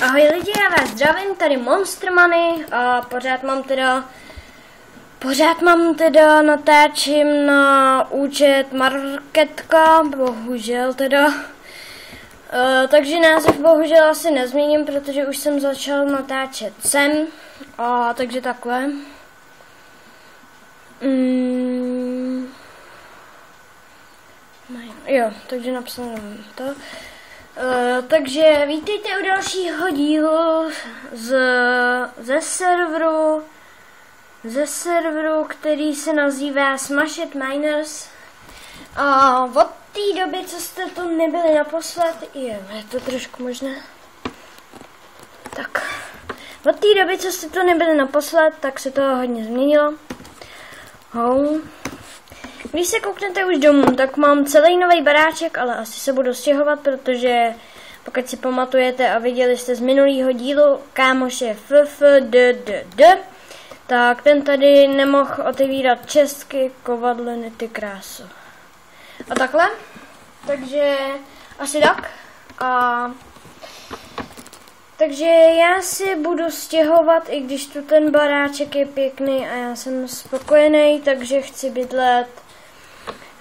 Ahoj lidi, já vás zdravím, tady Monster Money a pořád mám teda natáčím na účet Marketka, bohužel teda. Takže název bohužel asi nezměním, protože už jsem začal natáčet sem, takže takhle. Jo, takže napsal to. Takže vítejte u dalšího dílu ze serveru, který se nazývá Smashed Miners. A od té doby, co jste tu nebyli naposled, je to trošku možné. Tak, od té doby, co jste tu nebyli naposled, tak se to hodně změnilo. Když se kouknete už domů, tak mám celý nový baráček, ale asi se budu stěhovat, protože pokud si pamatujete a viděli jste z minulého dílu kámoše FFDDD, tak ten tady nemohl otevírat čestky, kovadliny, ty krásu. A takhle, takže asi tak. Takže já si budu stěhovat, i když tu ten baráček je pěkný a já jsem spokojený, takže chci bydlet.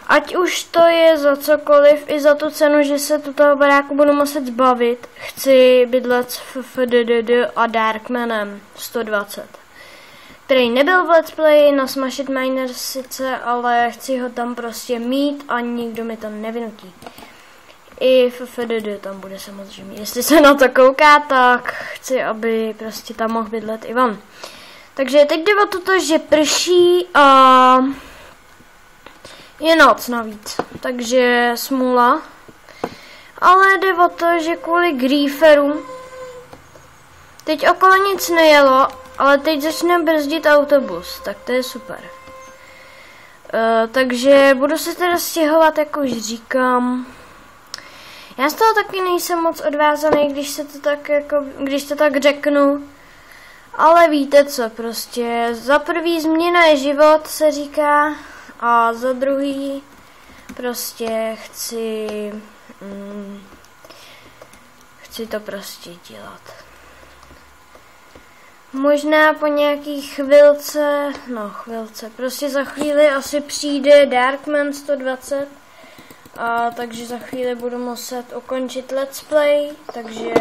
Ať už to je za cokoliv, i za tu cenu, že se tu toho baráku budu muset zbavit, chci bydlet s FFDDD a Darkmanem 120. Který nebyl v Let's Play na Smashed Miners sice, ale chci ho tam prostě mít a nikdo mi to nevynutí. I FFDD tam bude samozřejmě. Jestli se na to kouká, tak chci, aby prostě tam mohl bydlet i on. Takže teď jde o to, že prší a je noc navíc, takže smůla. Ale jde o to, že kvůli Grieferům teď okolo nic nejelo, ale teď začne brzdit autobus, tak to je super. Takže budu se teda stěhovat, jak už říkám. Já z toho taky nejsem moc odvázaný, když to tak řeknu. Ale víte co, prostě za prvý změna je život, se říká. A za druhý prostě chci to prostě dělat. Možná po nějaký chvilce, prostě za chvíli asi přijde Darkman 120, takže za chvíli budu muset ukončit Let's Play, takže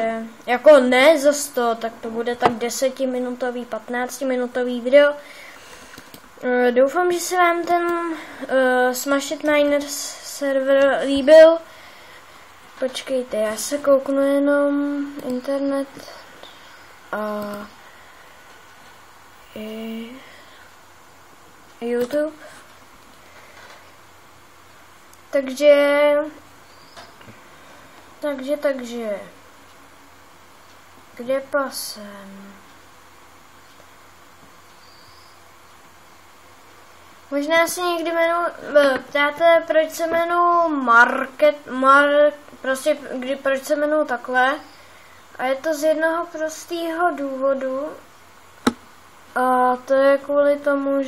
jako ne za 100, tak to bude tak 10-minutový, 15-minutový video. Doufám, že se vám ten Smashed Miners server líbil. Počkejte, já se kouknu jenom internet a YouTube. Takže kde pasem? Možná si někdy ptáte, proč se jmenuji proč se jmenuji takhle. A je to z jednoho prostého důvodu. A to je kvůli tomu,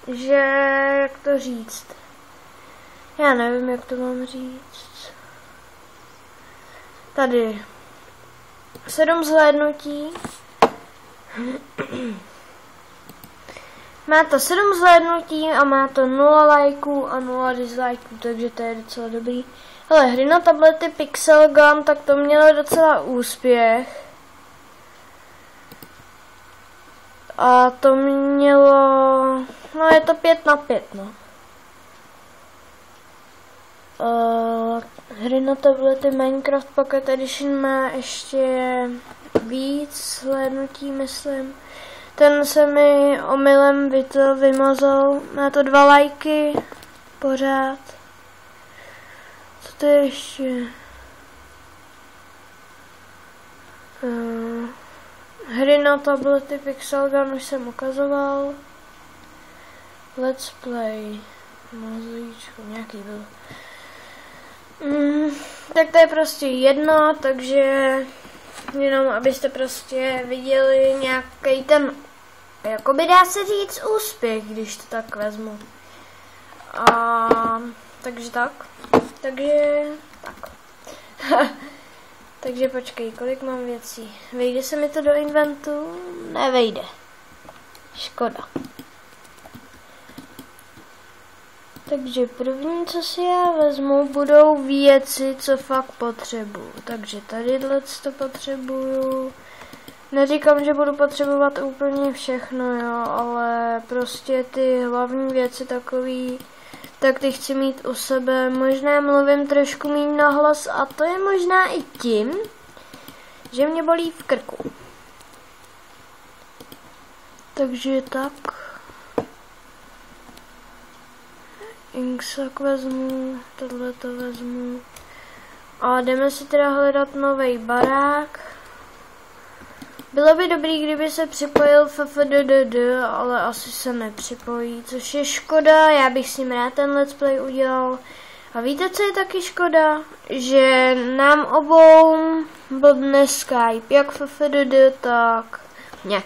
že jak to říct? Já nevím, jak to mám říct. Tady 7 zhlédnutí. Má to 7 zhlédnutí a má to 0 lajků a 0 dislikeů, takže to je docela dobrý. Hele, hry na tablety Pixel Gun, tak to mělo docela úspěch. A to mělo, je to 5/5, hry na tablety Minecraft Pocket Edition má ještě víc slednutí, myslím. Ten se mi omylem vymazal. Má to 2 lajky pořád. Co to je ještě? Hry na tablety Pixel Gun už jsem ukazoval. Let's Play. Mazlíčko, nějaký byl. Tak to je prostě jedno, takže jenom abyste prostě viděli nějaký ten, jakoby dá se říct, úspěch, když to tak vezmu. Takže tak. takže tak. Takže počkej, kolik mám věcí? Vejde se mi to do inventu? Nevejde. Škoda. Takže první, co si já vezmu, budou věci, co fakt potřebuju. Takže tadyhle to potřebuju. Neříkám, že budu potřebovat úplně všechno, jo, ale prostě ty hlavní věci takový, tak ty chci mít u sebe. Možná mluvím trošku méně nahlas a to je možná i tím, že mě bolí v krku. Takže tak. Inksak vezmu, tohle to vezmu. A jdeme si teda hledat nový barák. Bylo by dobrý, kdyby se připojil FFDDD, ale asi se nepřipojí, což je škoda, já bych si rád ten let's play udělal. A víte, co je taky škoda? Že nám obou blbne Skype, jak FFDD, tak ne.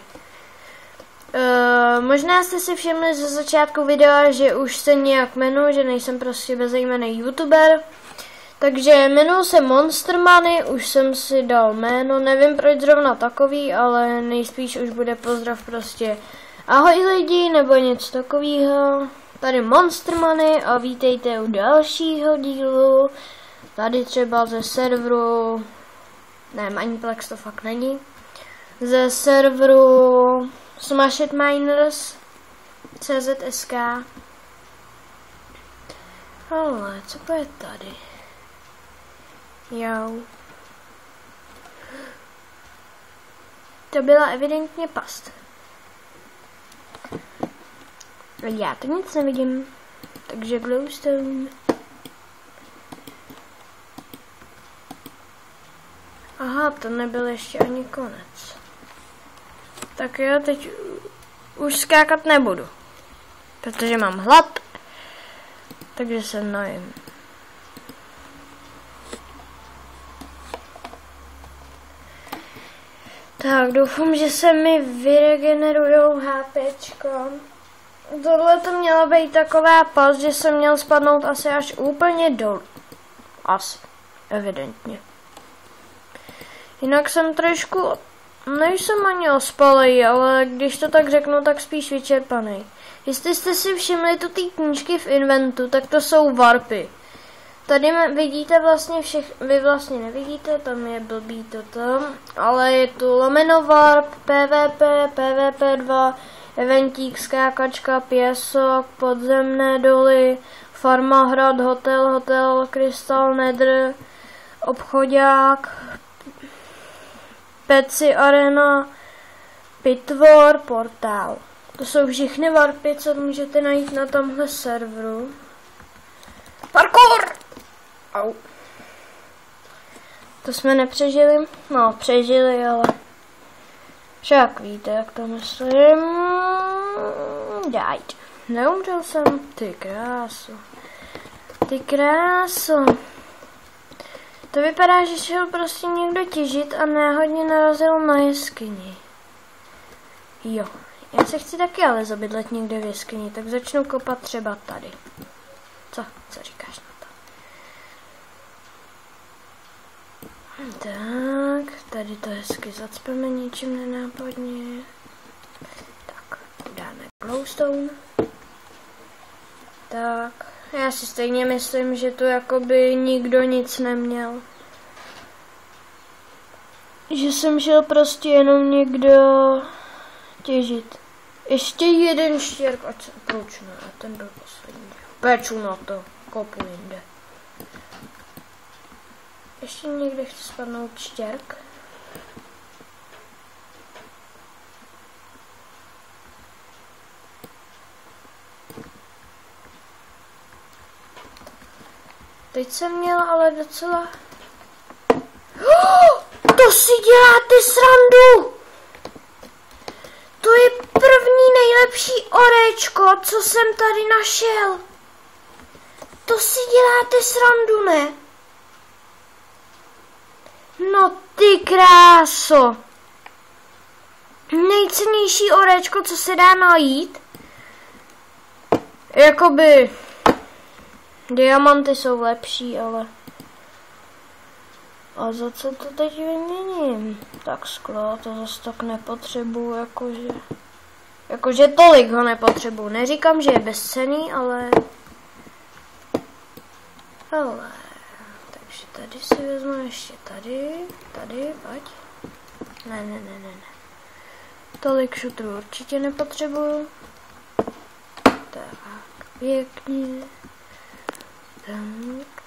Možná jste si všimli ze začátku videa, že už se nějak jmenuji, že nejsem prostě bezejmenný youtuber. Takže jmenuji se Monster Money, už jsem si dal jméno, nevím proč zrovna takový, ale nejspíš už bude pozdrav prostě ahoj lidi, nebo něco takového. Tady Monster Money a vítejte u dalšího dílu, tady třeba ze serveru, ne, Mineplex to fakt není, ze serveru Smash It Miners CZSK. Ale co to je tady? Jo. To byla evidentně past. Já to nic nevidím. Takže glowstone. Aha, to nebyl ještě ani konec. Tak jo, teď už skákat nebudu. Protože mám hlad. Takže se najím. Tak, doufám, že se mi vyregenerujou HPčko. Tohle to měla být taková past, že jsem měl spadnout asi až úplně dolů. Asi, evidentně. Jinak jsem trošku, nejsem ani ospalej, ale když to tak řeknu, tak spíš vyčerpaný. Jestli jste si všimli tu té knížky v inventu, tak to jsou warpy. Tady vidíte vlastně vy vlastně nevidíte, tam je blbý toto, ale je tu lomeno warp, PvP, PvP2, eventík, skákačka, pěsok, podzemné doly, farmahrad, hotel, krystal, nether, obchodák, peci arena, pitvor, portál. To jsou všechny warpy, co můžete najít na tomhle serveru. Parkour! Au. To jsme nepřežili? No, přežili, ale však víte, jak to myslím. Died. Neumřel jsem. Ty kráso. Ty kráso. To vypadá, že šel prostě někdo těžit a náhodně narazil na jeskyni. Jo. Já se chci taky ale zabydlet někde v jeskyni, tak začnu kopat třeba tady. Co říkáš na to? Tak, tady to hezky zacpeme ničím nenápadně. Tak, dáme glowstone. Tak, já si stejně myslím, že tu jakoby nikdo nic neměl. Že jsem šel prostě jenom někdo těžit. Ještě jeden štěrk, ať se pručne, a ten byl poslední. Peču na to, kopu jinde. Ještě někde chci spadnout štěrk. Teď jsem měla ale docela... To si děláte srandu! To je první nejlepší orečko, co jsem tady našel. To si děláte srandu, ne? No ty kráso. Nejcennější orečko, co se dá najít. Jakoby... Diamanty jsou lepší, ale... A za co to teď vyměním? Tak sklo, to zase tak nepotřebuju, jakože tolik ho nepotřebuju. Neříkám, že je bezcenný, ale... Hele, takže tady si vezmu ještě tady, pojď. Ne. Tolik šutrů určitě nepotřebuju. Tak, pěkně. Tak,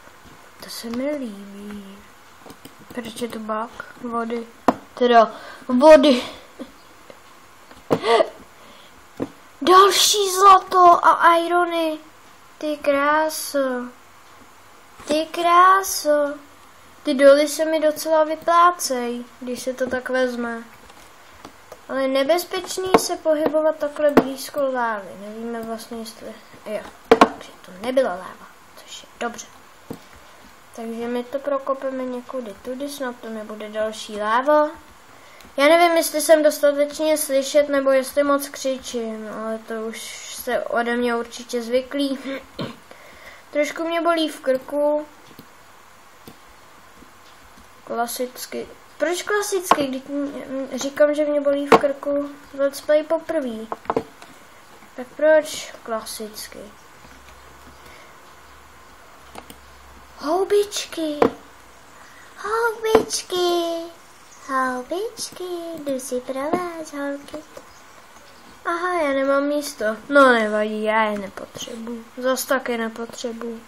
to se mi líbí. Proč je to bug? Vody. Teda, vody. Další zlato a irony. Ty kráso. Ty kráso. Ty doly se mi docela vyplácej, když se to tak vezme. Ale nebezpečný se pohybovat takhle blízko lávy. Nevíme vlastně, jestli... Jo, takže to nebyla láva, což je dobře. Takže my to prokopeme někudy tudy, snad to nebude další láva. Já nevím, jestli jsem dostatečně slyšet, nebo jestli moc křičím, ale to už jste ode mě určitě zvyklí. Trošku mě bolí v krku. Klasicky. Proč klasicky, když říkám, že mě bolí v krku let's play poprvé? Tak proč klasicky? Houbičky, jdu si pro vás, holky. Aha, já nemám místo. No nevadí, já je nepotřebuju. Zas taky nepotřebuju.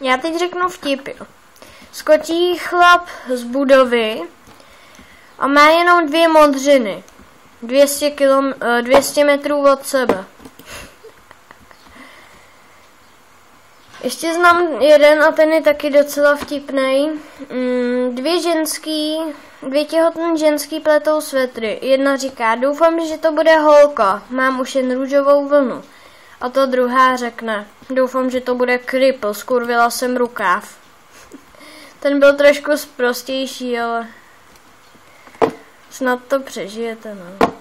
Já teď řeknu vtip, jo. Skočí chlap z budovy a má jenom 2 modřiny. 200 metrů od sebe. Ještě znám jeden a ten je taky docela vtipnej. 2 těhotné ženský pletou svetry. Jedna říká, doufám, že to bude holka, mám už jen růžovou vlnu. A to druhá řekne, doufám, že to bude kripl, skurvila jsem rukáv. Ten byl trošku prostější, ale snad to přežijete, no.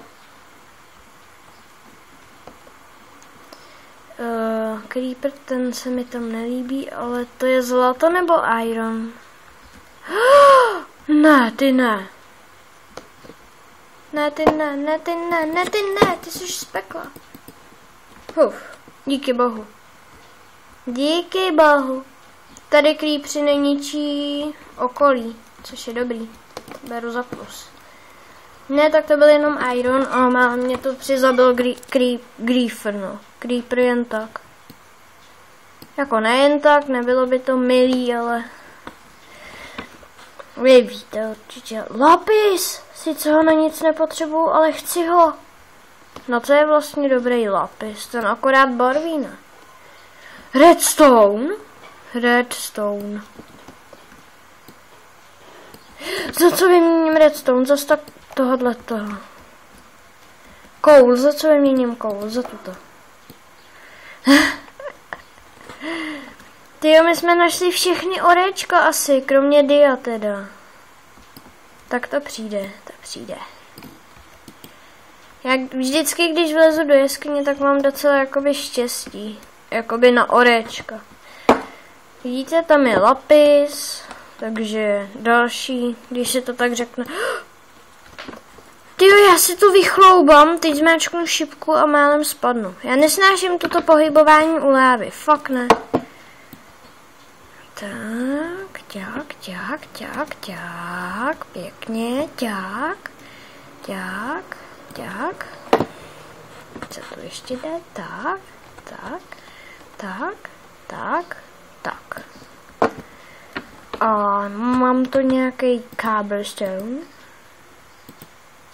Creeper, ten se mi tam nelíbí, ale to je zlato nebo iron? Ne, ty ne. Ne, ty jsi z pekla. Díky bohu. Díky bohu. Tady creepři neničí okolí, což je dobrý. Beru za plus. Ne, tak to byl jenom iron, ale mě to přizabil Creeper, no. Creeper jen tak. Jako nejen tak, nebylo by to milý, ale... Vy víte určitě. Lapis! Sice ho na nic nepotřebuju, ale chci ho. No co je vlastně dobrý lapis? Ten akorát barví, ne? Redstone? Redstone. Za co vyměním redstone? Zas tak tohodletoho. Koul, za co vyměním koul? Za tuto. Tyjo, my jsme našli všechny orečka asi, kromě dia teda. Tak to přijde, Já vždycky, když vlezu do jeskyně, tak mám docela jakoby štěstí. Jakoby na orečka. Vidíte, tam je lapis, takže další, když se to tak řekne. Tyjo, já si tu vychloubám, teď zmáčknu šipku a málem spadnu. Já nesnáším toto pohybování u lávy, fakt ne. Tak, ťák, pěkně, ťák. Co tu ještě jde? Tak. A mám to nějaký cobblestone.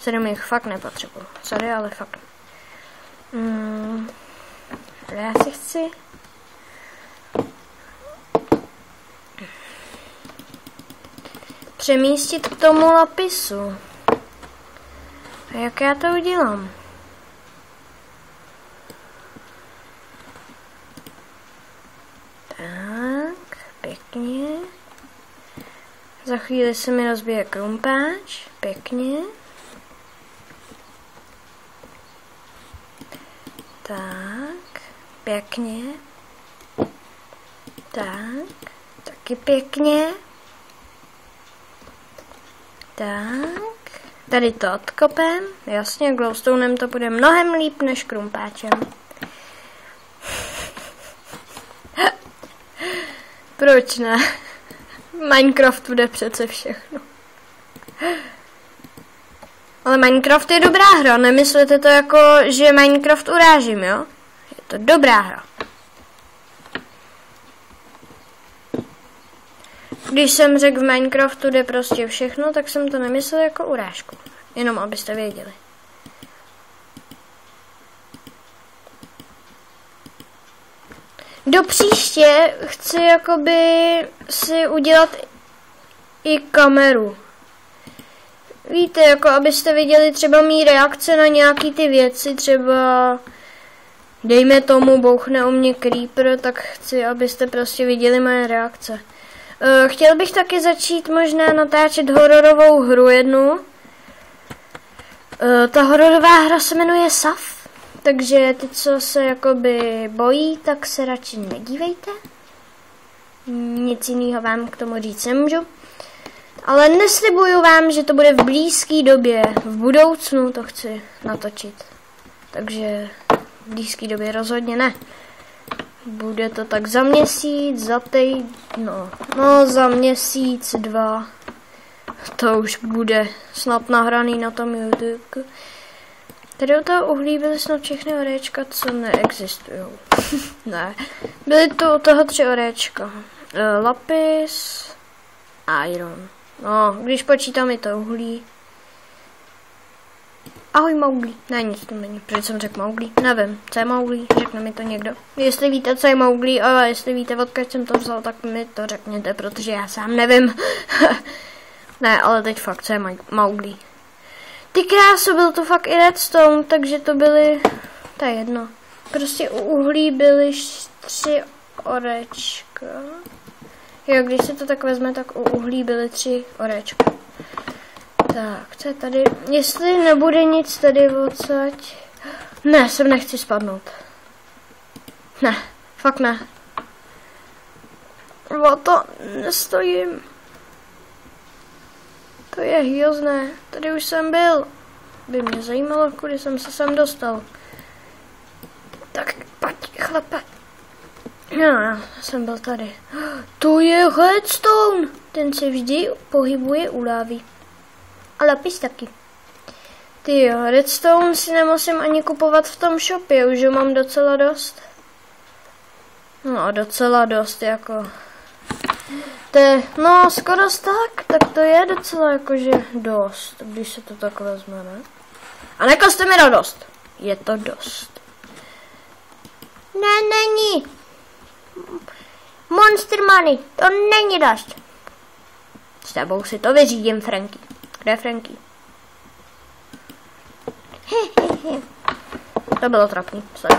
Sedm jich fakt nepotřebuji. Sorry, ale fakt. Já si chci... přemístit k tomu lapisu. A jak já to udělám? Tak, pěkně. Za chvíli se mi rozbije krumpáč, pěkně. Tak, pěkně. Tak, taky pěkně. Tak, tady to odkopem. Jasně, glowstonem to bude mnohem líp než krumpáčem. Proč ne? Minecraft bude přece všechno. Ale Minecraft je dobrá hra, nemyslete to jako, že Minecraft urážím, jo? Je to dobrá hra. Když jsem řekl v Minecraftu jde prostě všechno, tak jsem to nemyslel jako urážku. Jenom abyste věděli. Do příště chci jakoby si udělat i kameru. Víte, jako abyste viděli třeba mý reakce na nějaký ty věci, třeba dejme tomu bouchne o mě creeper, tak chci, abyste prostě viděli moje reakce. Chtěl bych taky začít možná natáčet hororovou hru jednu. Ta hororová hra se jmenuje Sav, takže ty, co se jakoby bojí, tak se radši nedívejte. Nic jiného vám k tomu říct nemůžu. Ale neslibuju vám, že to bude v blízké době, v budoucnu to chci natočit. Takže v blízké době rozhodně ne. Bude to tak za měsíc, za za měsíc, 2. To už bude snad nahraný na tom YouTube. Tady u toho uhlí byly snad všechny orečka, co neexistují. Ne. Byly tu u toho 3 orečka. Lapis, iron. No, když počítám i to uhlí. Ahoj Mowgli. Ne, nic to není. Proč jsem řekl Mowgli? Nevím. Co je Mowgli? Řekne mi to někdo. Jestli víte, co je Mowgli, a jestli víte, odkud jsem to vzal, tak mi to řekněte, protože já sám nevím. Ne, ale teď fakt, co je Mowgli. Ty krásu, byl to fakt i redstone, takže to byly... To je jedno. Prostě u uhlí byly 3 orečka. Jo, když se to tak vezme, tak u uhlí byly 3 orečka. Tak, co je tady? Jestli nebude nic tady odsaď... Ne, sem nechci spadnout. Ne, fakt ne. O to nestojím. To je hrozné. Tady už jsem byl. By mě zajímalo, kudy jsem se sem dostal. Tak, pojď, chlape. No, já jsem byl tady. To je redstone. Ten se vždy pohybuje u lávy. A lapis taky. Tyjo, redstone si nemusím ani kupovat v tom shopě, už ho mám docela dost. No, docela dost, jako. To je, no, skoro tak to je docela jakože dost, když se to tak vezme, ne? A nekazte mi radost. Je to dost. Ne, není. Monster money, to není dost. S tebou si to vyřídím, Franky. Kde je Franky? To bylo trapný, sorry.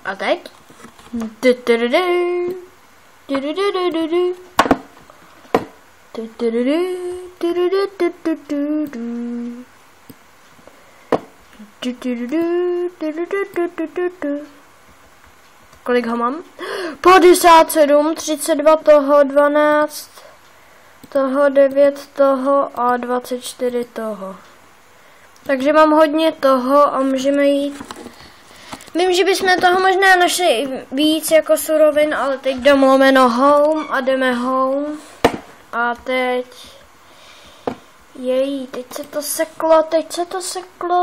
A teď? Kolik ho mám? 57, 32 toho, 12 toho, 9 toho a 24 toho. Takže mám hodně toho a můžeme jít. Vím, že bychom toho možná našli víc jako surovin, ale teď domluveno home a jdeme home. A teď... teď se to seklo.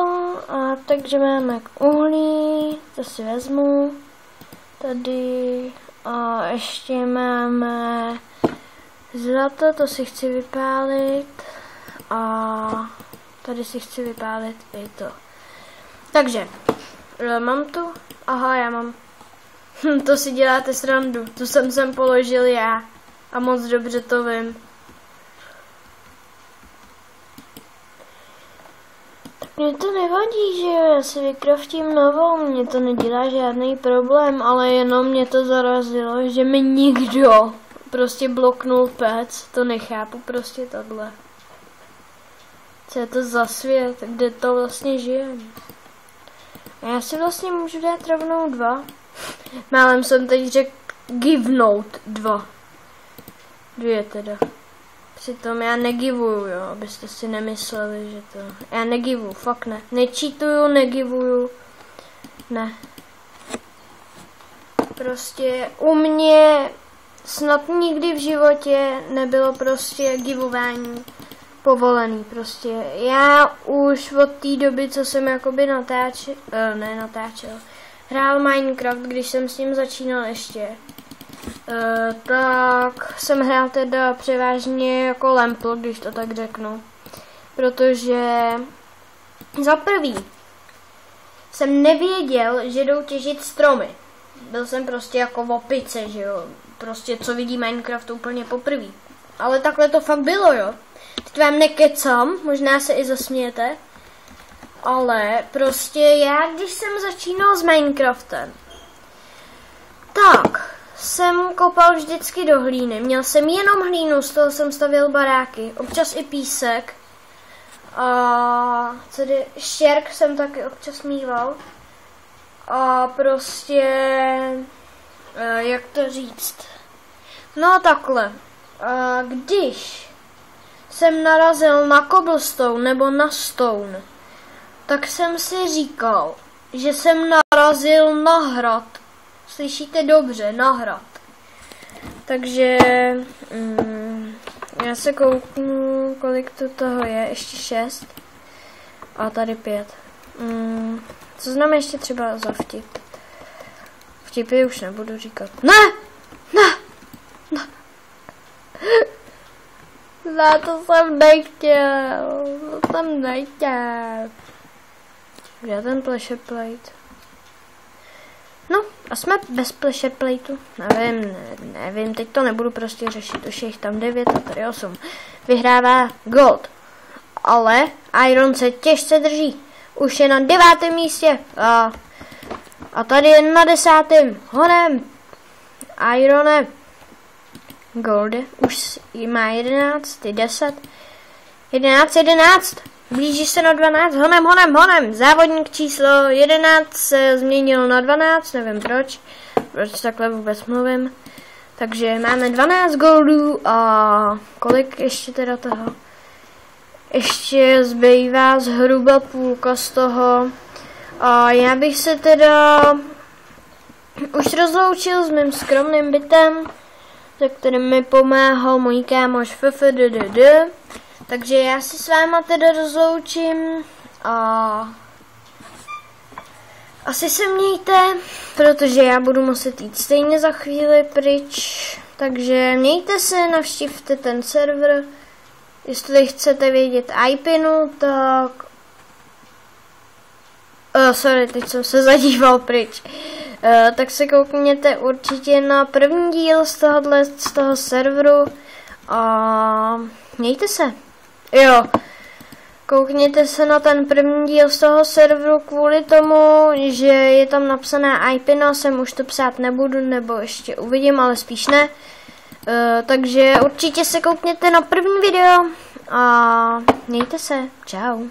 A takže máme uhlí, to si vezmu. Tady a ještě máme zlato, to si chci vypálit. A tady si chci vypálit i to. Takže, mám tu? Aha, já mám. To si děláte srandu, tu jsem sem položil já. A moc dobře to vím. Mně to nevadí, že já si vykraftím novou, mně to nedělá žádný problém, ale jenom mě to zarazilo, že mi nikdo, prostě bloknul pec, to nechápu prostě tohle. Co je to za svět, kde to vlastně žije? A já si vlastně můžu dát rovnou 2. Málem jsem teď řekl givnout 2. 2 teda. Přitom já negivuju, jo, abyste si nemysleli, že to... Já negivuju, fakt ne. Nečítuju, negivuju. Ne. Prostě u mě snad nikdy v životě nebylo prostě givování povolený. Prostě já už od té doby, co jsem jakoby natáčel, hrál Minecraft, když jsem s ním začínal ještě, tak jsem hrál teda převážně jako lempl, když to tak řeknu. Protože za prvý jsem nevěděl, že jdou těžit stromy. Byl jsem prostě jako v opice, že jo. Prostě co vidí Minecraft úplně poprvé. Ale takhle to fakt bylo, jo. Teď vám nekecám, možná se i zasmějete. Ale prostě já, když jsem začínal s Minecraftem, tak jsem kopal vždycky do hlíny. Měl jsem jenom hlínu, z toho jsem stavěl baráky. Občas i písek. A tedy štěrk jsem taky občas mýval. A prostě, jak to říct, no takhle, když jsem narazil na cobblestone nebo na stone, tak jsem si říkal, že jsem narazil na hrad. Slyšíte dobře, na hrad. Takže já se kouknu, kolik to toho je, ještě 6 a tady 5. Co znám ještě třeba za vtip? Vtipy už nebudu říkat. Ne! Za to jsem nechtěl. Kde ten pressure plate? No, a jsme bez pressure plateu. Nevím, teď to nebudu prostě řešit. Už je jich tam 9 a tady 8. Vyhrává gold. Ale iron se těžce drží. Už je na 9. místě. A tady je na 10. Honem. Irone. Golde. Už má 11. 10. 11. Blíží se na 12. Honem. Závodník číslo 11 se změnil na 12. Nevím proč. Proč takhle vůbec mluvím. Takže máme 12 goldů a kolik ještě teda toho? Ještě zbývá zhruba půlka z toho. A já bych se teda už rozloučil s mým skromným bytem, se kterým mi pomáhal můj kámoš FFDDD. Takže já si s váma teda rozloučím a asi se mějte, protože já budu muset jít stejně za chvíli pryč. Takže mějte se, navštivte ten server. Jestli chcete vědět IPinu, tak... sorry, teď jsem se zadíval pryč. Tak se koukněte určitě na první díl z toho serveru a mějte se. Jo, koukněte se na ten první díl z toho serveru kvůli tomu, že je tam napsaná IPina, sem už to psát nebudu, nebo ještě uvidím, ale spíš ne. Takže určitě se koukněte na první video a mějte se. Čau.